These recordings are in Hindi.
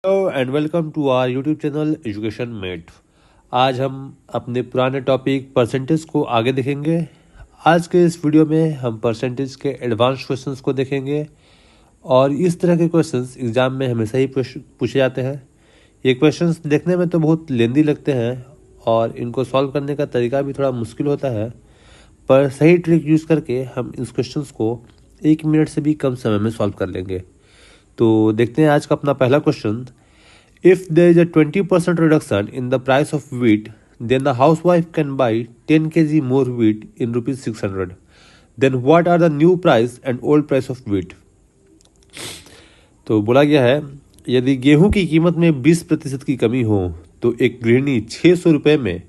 Hello and welcome to our YouTube channel Education Mate. आज हम अपने पुराने टॉपिक परसेंटेज को आगे देखेंगे। आज के इस वीडियो में हम परसेंटेज के एडवांस क्वेश्चंस को देखेंगे और इस तरह के क्वेश्चंस एग्जाम में हमेशा ही पूछे जाते हैं। ये क्वेश्चंस देखने में तो बहुत लेंदी लगते हैं और इनको सॉल्व करने का तरीका भी थोड़ा मुश्किल होता है, पर सही ट्रिक यूज़ करके हम इस क्वेश्चंस को 1 मिनट से भी कम समय में सॉल्व कर लेंगे। तो देखते हैं आज का अपना पहला question. If there is a 20% reduction in the price of wheat, then the housewife can buy 10 kg more wheat in rupees 600. Then what are the new price and old price of wheat? तो बोला गया है, यदि गेहूं की कीमत में 20% की कमी हो तो एक गृहिणी 600 रुपये में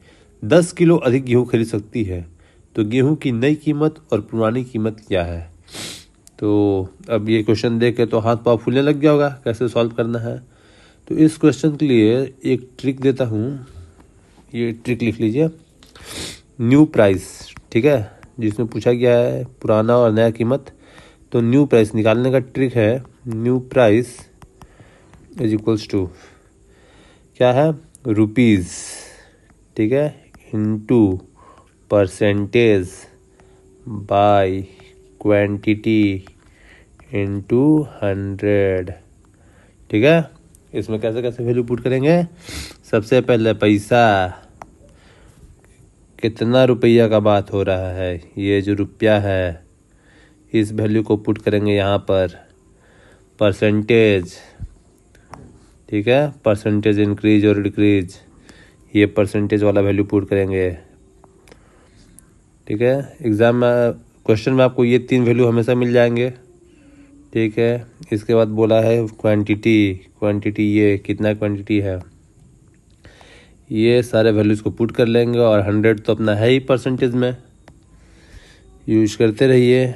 10 किलो अधिक गेहूं खरीद सकती है। तो गेहूं की नई कीमत और पुरानी कीमत क्या है? तो अब ये क्वेश्चन देख के तो हाथ पाँव फूलने लग गया होगा कैसे सॉल्व करना है। तो इस क्वेश्चन के लिए एक ट्रिक देता हूँ, ये ट्रिक लिख लीजिए। न्यू प्राइस, ठीक है, जिसमें पूछा गया है पुराना और नया कीमत। तो न्यू प्राइस निकालने का ट्रिक है, new price is equals to क्या है, रुपीज़, ठीक है, into percentage by quantity into 100, ठीक है। इसमें कैसे कैसे वैल्यू पुट करेंगे? सबसे पहले पैसा, कितना रुपया का बात हो रहा है, ये जो रुपया है इस वैल्यू को पुट करेंगे यहाँ पर। परसेंटेज, ठीक है, परसेंटेज इंक्रीज और डिक्रीज, ये परसेंटेज वाला वैल्यू पुट करेंगे, ठीक है। एग्जाम में क्वेश्चन में आपको ये 3 वैल्यू हमेशा मिल जाएंगे, ठीक है। इसके बाद बोला है क्वांटिटी, ये कितना क्वांटिटी है, ये सारे वैल्यूज़ को पुट कर लेंगे और 100 तो अपना है ही परसेंटेज में, यूज करते रहिए।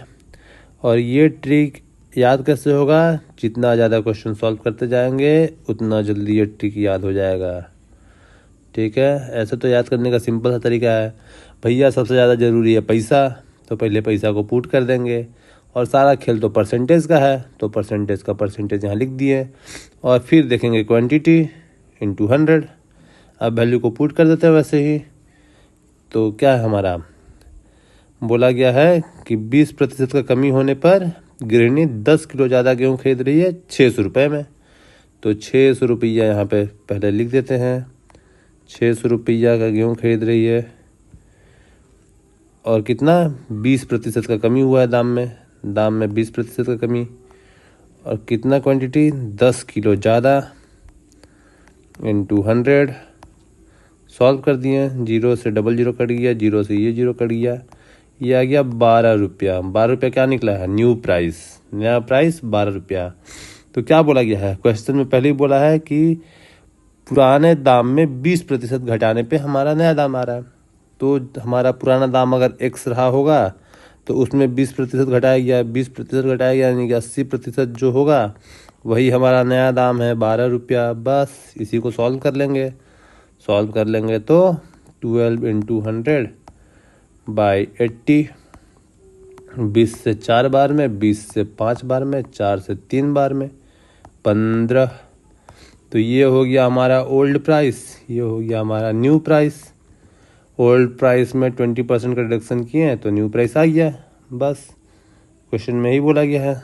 और ये ट्रिक याद कैसे होगा? जितना ज़्यादा क्वेश्चन सॉल्व करते जाएंगे उतना जल्दी ये ट्रिक याद हो जाएगा, ठीक है। ऐसे तो याद करने का सिंपल सा तरीका है, भैया सबसे ज़्यादा ज़रूरी है पैसा, तो पहले पैसा को पुट कर देंगे और सारा खेल तो परसेंटेज का है, तो परसेंटेज का परसेंटेज यहाँ लिख दिए और फिर देखेंगे क्वांटिटी इनटू 100। अब वैल्यू को पुट कर देते हैं वैसे ही। तो क्या है हमारा, बोला गया है कि 20% का कमी होने पर गृहिणी 10 किलो ज़्यादा गेहूँ खरीद रही है 600 रुपये में। तो 600 रुपया यहाँ पे पहले लिख देते हैं, 600 रुपया का गेहूँ खरीद रही है और कितना, 20% का कमी हुआ है दाम में 20% का कमी, और कितना क्वांटिटी, 10 किलो ज़्यादा इनटू 100। सॉल्व कर दिए, 0 से डबल 0 कट गया, 0 से ये 0 कट गया, ये आ गया 12 रुपया। 12 रुपया क्या निकला है, न्यू प्राइस, नया प्राइस 12 रुपया। तो क्या बोला गया है क्वेश्चन में, पहले ही बोला है कि पुराने दाम में 20% घटाने पे हमारा नया दाम आ रहा है। तो हमारा पुराना दाम अगर x रहा होगा तो उसमें 20% घटाया गया, 20% घटाया गया, यानी कि 80% जो होगा वही हमारा नया दाम है 12 रुपया। बस इसी को सॉल्व कर लेंगे। तो 12 इंटू 100 बाई 80, 20 से 4 बार में, 20 से 5 बार में, 4 से 3 बार में, 15। तो ये हो गया हमारा ओल्ड प्राइस, ये हो गया हमारा न्यू प्राइस। ओल्ड प्राइस में 20% का रिडक्शन किए हैं तो न्यू प्राइस आ गया। बस क्वेश्चन में ही बोला गया है,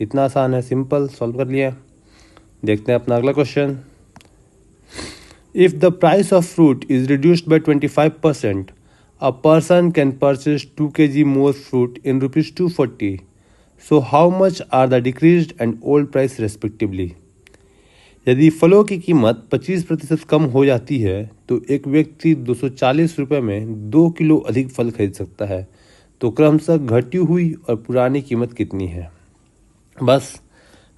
इतना आसान है, सिंपल, सॉल्व कर लिया। देखते हैं अपना अगला question. If the price of fruit is reduced bye 25%, a person can purchase 2 kg more fruit in rupees 240. So how much are the decreased and old price respectively? यदि फलों की कीमत 25% कम हो जाती है तो एक व्यक्ति 240 रुपये में 2 किलो अधिक फल खरीद सकता है। तो क्रमशः घटी हुई और पुरानी कीमत कितनी है? बस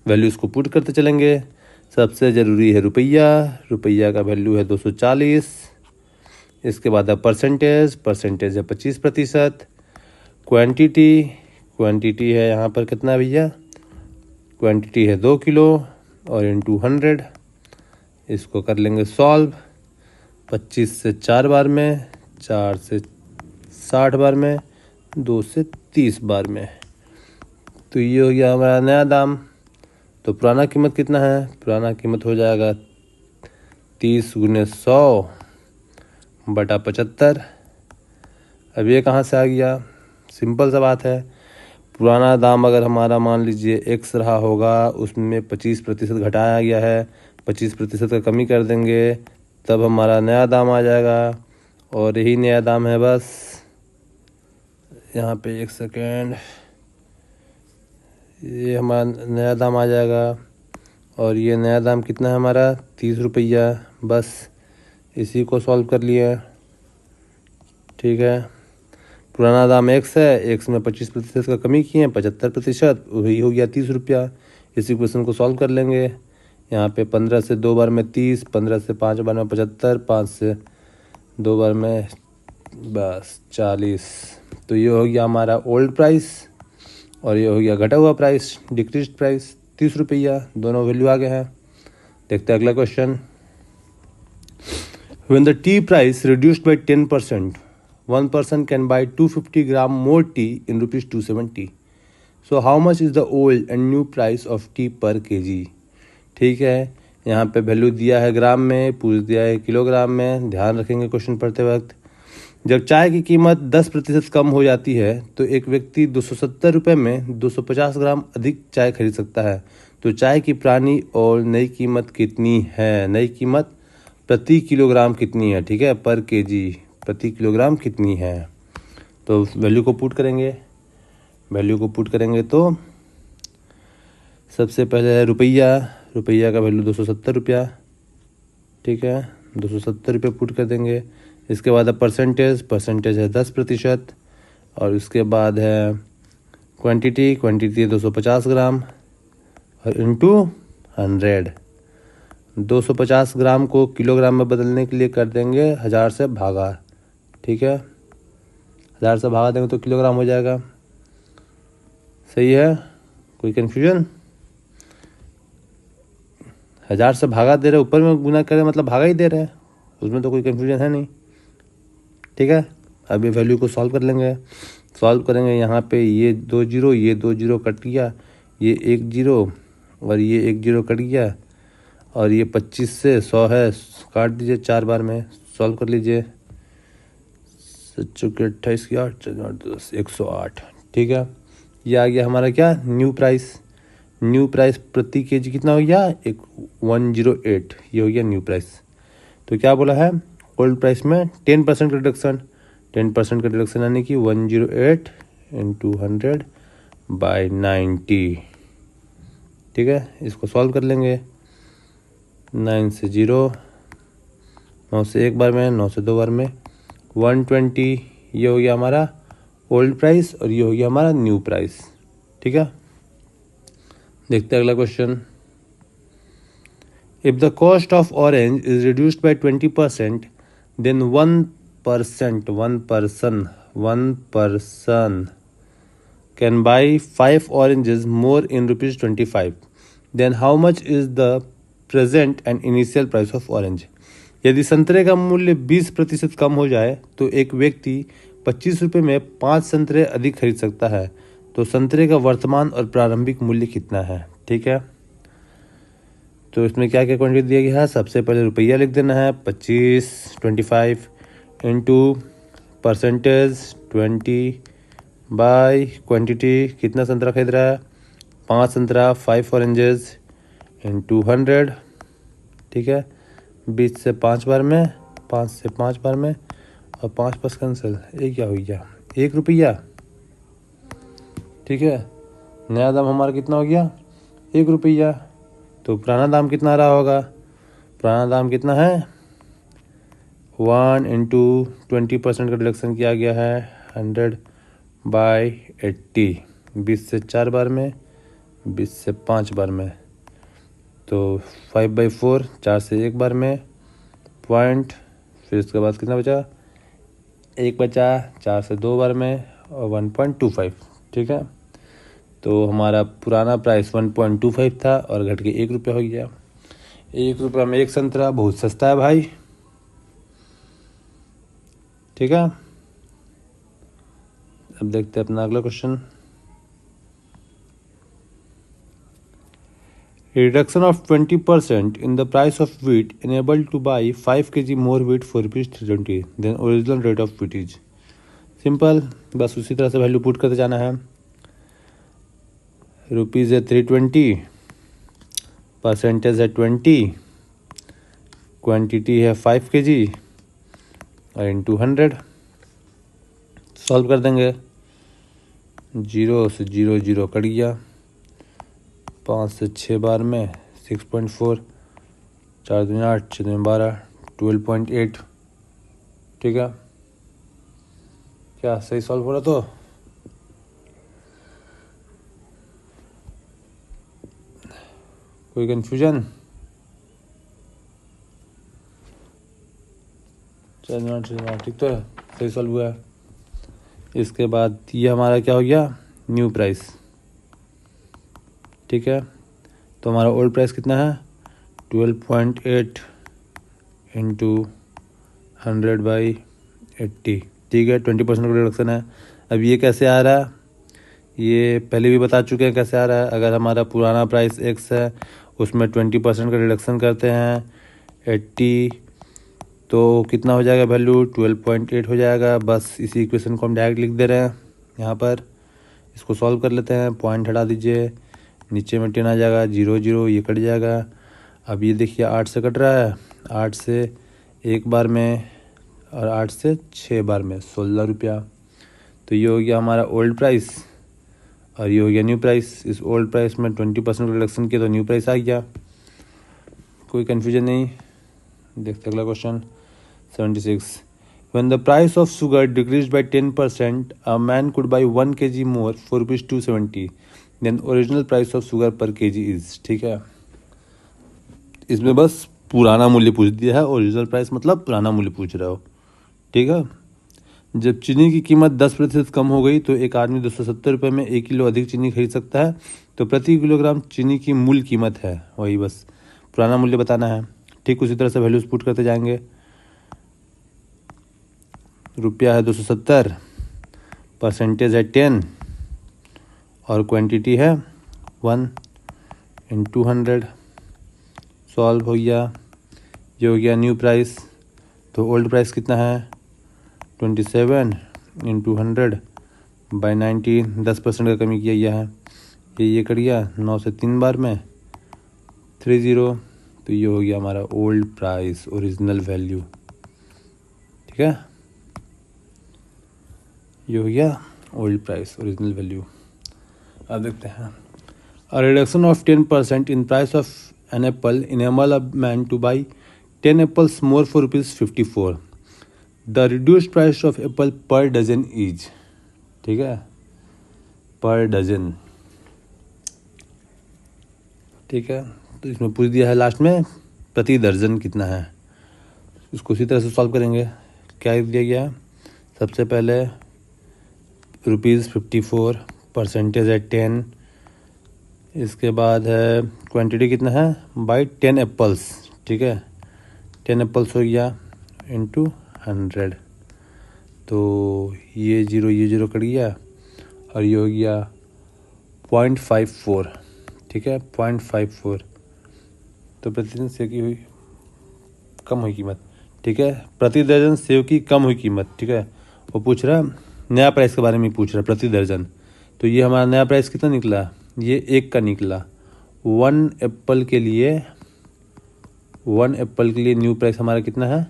वैल्यूज़ को पुट करते चलेंगे। सबसे ज़रूरी है रुपया का वैल्यू है 240। इसके बाद है परसेंटेज है 25%। क्वांटिटी है यहाँ पर कितना भैया, क्वांटिटी है 2 किलो और इनटू 100। इसको कर लेंगे सॉल्व, 25 से 4 बार में, 4 से 60 बार में, 2 से 30 बार में। तो ये हो गया हमारा नया दाम तो पुराना कीमत कितना है, पुराना कीमत हो जाएगा 30 गुने 100 बटा 75। अब ये कहाँ से आ गया, सिंपल सा बात है। पुराना दाम अगर हमारा मान लीजिए x रहा होगा, उसमें 25% घटाया गया है, 25% का कमी कर देंगे, तब हमारा नया दाम आ जाएगा। और यही नया दाम है। बस यहाँ पे 1 सेकेंड, ये हमारा नया दाम आ जाएगा। और ये नया दाम कितना है हमारा, 30 रुपया। बस इसी को सॉल्व कर लिया, ठीक है। पुराना दाम x है, x में 25% का कमी किए हैं, 75%, वही हो गया 30 रुपया। इसी क्वेश्चन को सॉल्व कर लेंगे। यहाँ पे 15 से 2 बार में 30, 15 से 5 बार में 75, 5 से 2 बार में बस 40। तो ये हो गया हमारा ओल्ड प्राइस और ये हो गया घटा हुआ प्राइस, डिक्रीज प्राइस 30 रुपया। दोनों वैल्यू आ गए हैं। देखते हैं अगला question. When the tea price reduced by 10%, one person can buy 250 gram more tea in rupees 270. So how much is the old and new price of tea per kg? ठीक है, यहाँ पे वैल्यू दिया है ग्राम में, पूछ दिया है किलोग्राम में। ध्यान रखेंगे क्वेश्चन पढ़ते वक्त। जब चाय की कीमत 10% कम हो जाती है तो एक व्यक्ति 270 रुपये में 250 ग्राम अधिक चाय खरीद सकता है। तो चाय की पुरानी और नई कीमत कितनी है, नई कीमत प्रति किलोग्राम कितनी है, ठीक है, पर केजी प्रति किलोग्राम कितनी है। तो वैल्यू को पुट करेंगे, वैल्यू को पुट करेंगे तो सबसे पहले है रुपया, रुपया का वैल्यू 270 रुपया, ठीक है, 270 रुपये पुट कर देंगे। इसके बाद है परसेंटेज, परसेंटेज है 10%। और उसके बाद है क्वांटिटी, क्वांटिटी है 250 ग्राम और इंटू 100। 250 ग्राम को किलोग्राम में बदलने के लिए कर देंगे 1000 से भागा, ठीक है, 1000 से भागा देंगे तो किलोग्राम हो जाएगा। सही है, कोई कन्फ्यूजन? 1000 से भागा दे रहे, ऊपर में गुना करें मतलब भागा ही दे रहे हैं, उसमें तो कोई कन्फ्यूजन है नहीं, ठीक है। अब ये वैल्यू को सॉल्व कर लेंगे। सॉल्व करेंगे, यहाँ पे ये 2 जीरो, ये 2 जीरो कट गया, ये 1 जीरो और ये 1 जीरो कट गया। और ये 25 से 100 है, काट दीजिए 4 बार में, सॉल्व कर लीजिए। 28 की 8 10 108, ठीक है। ये आ गया हमारा क्या, न्यू प्राइस। न्यू प्राइस प्रति केजी कितना हो गया, 108, ये हो गया न्यू प्राइस। तो क्या बोला है, ओल्ड प्राइस में 10% का रिडक्शन, 10% का रिडक्शन यानी कि 108 इंटू 100/90, ठीक है। इसको सॉल्व कर लेंगे। 9 से 0, 9 से 1 बार में, 9 से 2 बार में 120, ये हो गया हमारा ओल्ड प्राइस और ये हो गया हमारा न्यू प्राइस, ठीक है। देखते हैं अगला question. If the cost of orange is reduced by 20%, then 1% one person can buy 5 oranges more in rupees 25. Then how much is the present and initial price of orange? यदि संतरे का मूल्य 20% कम हो जाए तो एक व्यक्ति 25 रुपये में 5 संतरे अधिक खरीद सकता है। तो संतरे का वर्तमान और प्रारंभिक मूल्य कितना है, ठीक है। तो इसमें क्या क्या क्वांटिटी दिया गया है, सबसे पहले रुपया लिख देना है 25 इंटू परसेंटेज 20 बाय क्वांटिटी, कितना संतरा खरीद रहा है, 5 संतरा, 5 ऑरेंजेस इंटू 100, ठीक है। 20 से 5 बार में, 5 से 5 बार में और 5 बस कैंसिल, ये क्या हो गया, 1 रुपया, ठीक है। नया दाम हमारा कितना हो गया, 1 रुपया। तो पुराना दाम कितना रहा होगा, पुराना दाम कितना है 1 इंटू 20% का रिडक्शन किया गया है 100/80, 20 से 4 बार में, 20 से 5 बार में, तो 5/4, 4 से 1 बार में पॉइंट, फिर इसके बाद कितना बचा, 1 बचा, 4 से 2 बार में और 1.25, ठीक है। तो हमारा पुराना प्राइस 1.25 था और घट के 1 रुपया हो गया। 1 रुपया में 1 संतरा, बहुत सस्ता है भाई, ठीक है। अब देखते हैं अपना अगला question. Reduction of 20% in the price of wheat enabled to buy 5 kg more wheat for rupees 320 then original rate of wheat is। Simple, बस उसी तरह से वैल्यू पुट करते जाना है। रुपीज़ है 320, परसेंटेज है 20, क्वांटिटी है 5 kg और इंटू 100 सॉल्व कर देंगे। 0 से 0 0 कट गया, 5 से 6 बार में 6.4, 4 दूनी 8, 6 दूनी 12, 12.8। ठीक है, क्या सही सॉल्व हो रहा? तो कोई कंफ्यूजन? ठीक तो है, सही सॉल्व हुआ है। इसके बाद ये हमारा क्या हो गया, न्यू प्राइस। ठीक है, तो हमारा ओल्ड प्राइस कितना है, 12.8 इंटू 100/80। ठीक है, 20% का रिडक्शन है। अब ये कैसे आ रहा है, ये पहले भी बता चुके हैं कैसे आ रहा है। अगर हमारा पुराना प्राइस x है, उसमें 20% का रिडक्शन करते हैं 80, तो कितना हो जाएगा वैल्यू, 12.8 हो जाएगा। बस इसी इक्वेशन को हम डायरेक्ट लिख दे रहे हैं यहाँ पर। इसको सॉल्व कर लेते हैं, पॉइंट हटा दीजिए, नीचे में 10 आ जाएगा, 0 0 ये कट जाएगा। अब ये देखिए 8 से कट रहा है, 8 से 1 बार में और 8 से 6 बार में 16 रुपया। तो ये हो गया हमारा ओल्ड प्राइस और ये हो गया न्यू प्राइस। इस ओल्ड प्राइस में 20% रिडक्शन किया तो न्यू प्राइस आ गया। कोई कन्फ्यूजन नहीं। देखते अगला question 76। When the price of sugar decreased by 10%, a man could buy 1 kg more for rupees 270. Then original price of sugar per kg is। ठीक है, इसमें बस पुराना मूल्य पूछ दिया है, ओरिजिनल प्राइस मतलब पुराना मूल्य पूछ रहे हो। ठीक है, जब चीनी की कीमत 10% कम हो गई तो एक आदमी 270 रुपये में 1 किलो अधिक चीनी खरीद सकता है। तो प्रति किलोग्राम चीनी की मूल कीमत है, वही बस पुराना मूल्य बताना है। ठीक उसी तरह से वैल्यूज पुट करते जाएंगे। रुपया है 270, परसेंटेज है 10 और क्वांटिटी है 1 इंटू 100 सॉल्व हो गया। ये हो गया न्यू प्राइस। तो ओल्ड प्राइस कितना है, 27 इंटू 100/90, 10% का कमी किया गया है। ये कट गया 9 से 3 बार में 30। तो ये हो गया हमारा ओल्ड प्राइस, ओरिजिनल वैल्यू। ठीक है, ये हो गया ओल्ड प्राइस, ओरिजिनल वैल्यू। अब देखते हैं, a reduction of 10% in price of an apple enable a man to buy 10 apples more for ₹54। The reduced price of apple per dozen is. ठीक है, पर डजन। ठीक है, तो इसमें पूछ दिया है लास्ट में प्रति दर्जन कितना है। इसको उसी तरह से सॉल्व करेंगे। क्या दिया गया है, सबसे पहले ₹54, परसेंटेज है 10, इसके बाद है क्वांटिटी कितना है बाई 10 एप्पल्स। ठीक है, 10 एप्पल्स हो गया इंटू 100। तो ये 0 कट गया और ये हो गया 0.54। ठीक है, 0.54। तो प्रतिदिन सेव की हुई कम हुई कीमत। ठीक है, प्रति दर्जन सेव की कम हुई कीमत। ठीक है, वो पूछ रहा है नया प्राइस के बारे में पूछ रहा है, प्रति दर्जन। तो ये हमारा नया प्राइस कितना निकला, ये 1 का निकला। 1 एप्पल के लिए न्यू प्राइस हमारा कितना है,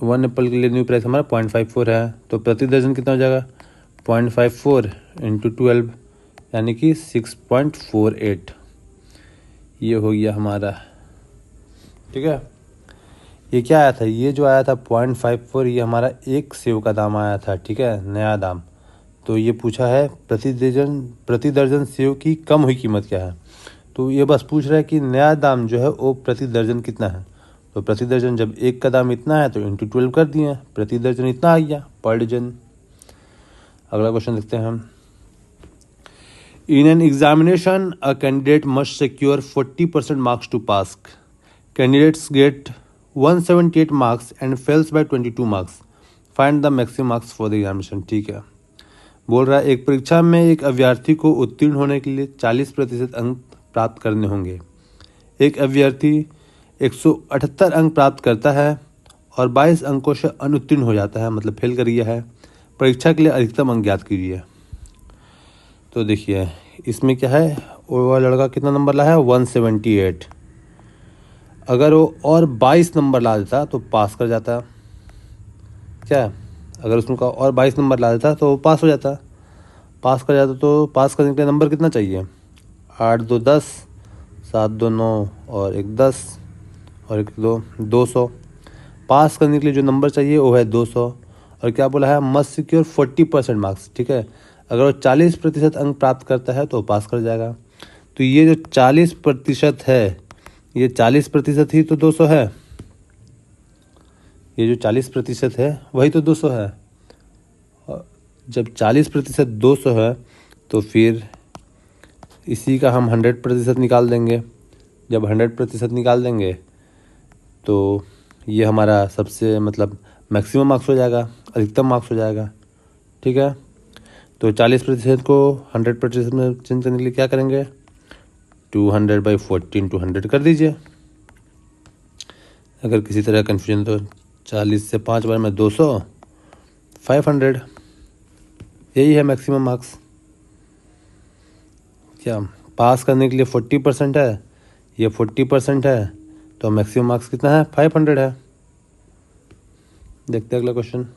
1 एप्पल के लिए न्यू प्राइस हमारा 0.54 है। तो प्रति दर्जन कितना हो जाएगा, 0.54 इंटू 12 यानी कि 6.48। ये हो गया हमारा। ठीक है, ये क्या आया था, ये जो आया था 0.54, ये हमारा 1 सेव का दाम आया था। ठीक है, नया दाम। तो ये पूछा है प्रति दर्जन सेव की कम हुई कीमत क्या है। तो ये बस पूछ रहा है कि नया दाम जो है वो प्रति दर्जन कितना है। तो प्रति दर्जन जब 1 का दाम इतना है तो इंटू 12 कर दिए, प्रति दर्जन इतना आ गया पर डजन। अगला क्वेश्चन देखते हैं हम। In an examination a candidate must secure 40% marks to pass. Candidates get 178 marks and fails by 22 marks. Find the maximum marks for the examination. ठीक है, बोल रहा है एक परीक्षा में एक अभ्यर्थी को उत्तीर्ण होने के लिए 40% अंक प्राप्त करने होंगे। एक अभ्यर्थी 178 अंक प्राप्त करता है और 22 अंकों से अनुत्तीर्ण हो जाता है, मतलब फेल कर गया है। परीक्षा के लिए अधिकतम अंक ज्ञात कीजिए। तो देखिए इसमें क्या है, वो लड़का कितना नंबर लाया है, 178। अगर वो और 22 नंबर ला देता तो पास कर जाता। क्या अगर उसका और 22 नंबर ला देता तो वो पास हो जाता, पास कर जाता। तो पास करने के लिए नंबर कितना चाहिए, 8 2 10, 7 2 9 और 1 10 और 1 2 200। पास करने के लिए जो नंबर चाहिए वो है 200। और क्या बोला है, मस्ट सिक्योर 40% मार्क्स। ठीक है, अगर वो 40% अंक प्राप्त करता है तो पास कर जाएगा। तो ये जो 40% है, ये 40% ही तो 200 है। ये जो 40% है वही तो 200 है। जब 40% 200 है तो फिर इसी का हम 100% निकाल देंगे। जब 100% निकाल देंगे तो ये हमारा सबसे मतलब मैक्सिमम मार्क्स हो जाएगा, अधिकतम मार्क्स हो जाएगा। ठीक है, तो 40% को 100% में चेंज करने के लिए क्या करेंगे, 200/14 200 कर दीजिए। अगर किसी तरह कन्फ्यूजन तो 40 से 5 बार में 200, 500, यही है मैक्सिमम मार्क्स। क्या पास करने के लिए 40% है, ये 40% है, तो मैक्सिमम मार्क्स कितना है, 500 है। देखते हैं अगला question.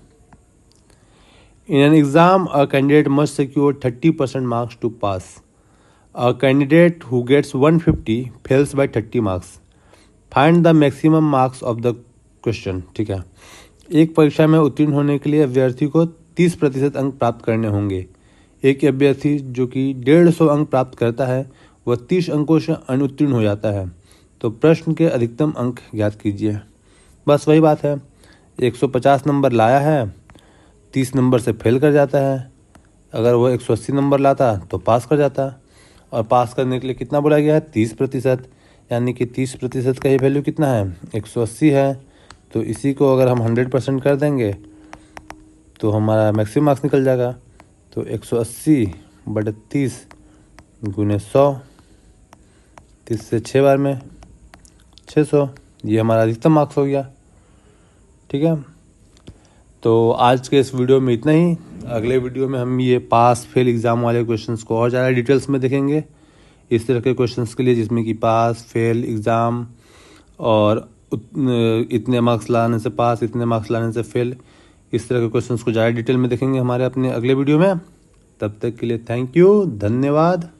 In an exam a candidate must secure 30% marks to pass. A candidate who gets 150 fails by 30 marks. Find the maximum marks of the question. ठीक है, एक परीक्षा में उत्तीर्ण होने के लिए अभ्यर्थी को 30% अंक प्राप्त करने होंगे। एक अभ्यर्थी जो कि 150 अंक प्राप्त करता है वह 30 अंकों से अनुत्तीर्ण हो जाता है। तो प्रश्न के अधिकतम अंक ज्ञात कीजिए। बस वही बात है, 150 नंबर लाया है, 30 नंबर से फेल कर जाता है। अगर वो 180 नंबर लाता तो पास कर जाता। और पास करने के लिए कितना बोला गया है, 30%, यानी कि 30% का ही वैल्यू कितना है, 180 है। तो इसी को अगर हम 100% कर देंगे तो हमारा मैक्सिमम मार्क्स निकल जाएगा। तो 180/30 गुने 100, 30 से 6 बार में 600, ये हमारा अधिकतम मार्क्स हो गया। ठीक है, तो आज के इस वीडियो में इतना ही। अगले वीडियो में हम ये पास फेल एग्ज़ाम वाले क्वेश्चंस को और ज़्यादा डिटेल्स में देखेंगे। इस तरह के क्वेश्चंस के लिए जिसमें कि पास फेल एग्ज़ाम और इतने मार्क्स लाने से पास, इतने मार्क्स लाने से फेल, इस तरह के क्वेश्चंस को ज़्यादा डिटेल में देखेंगे हमारे अपने अगले वीडियो में। तब तक के लिए थैंक यू, धन्यवाद।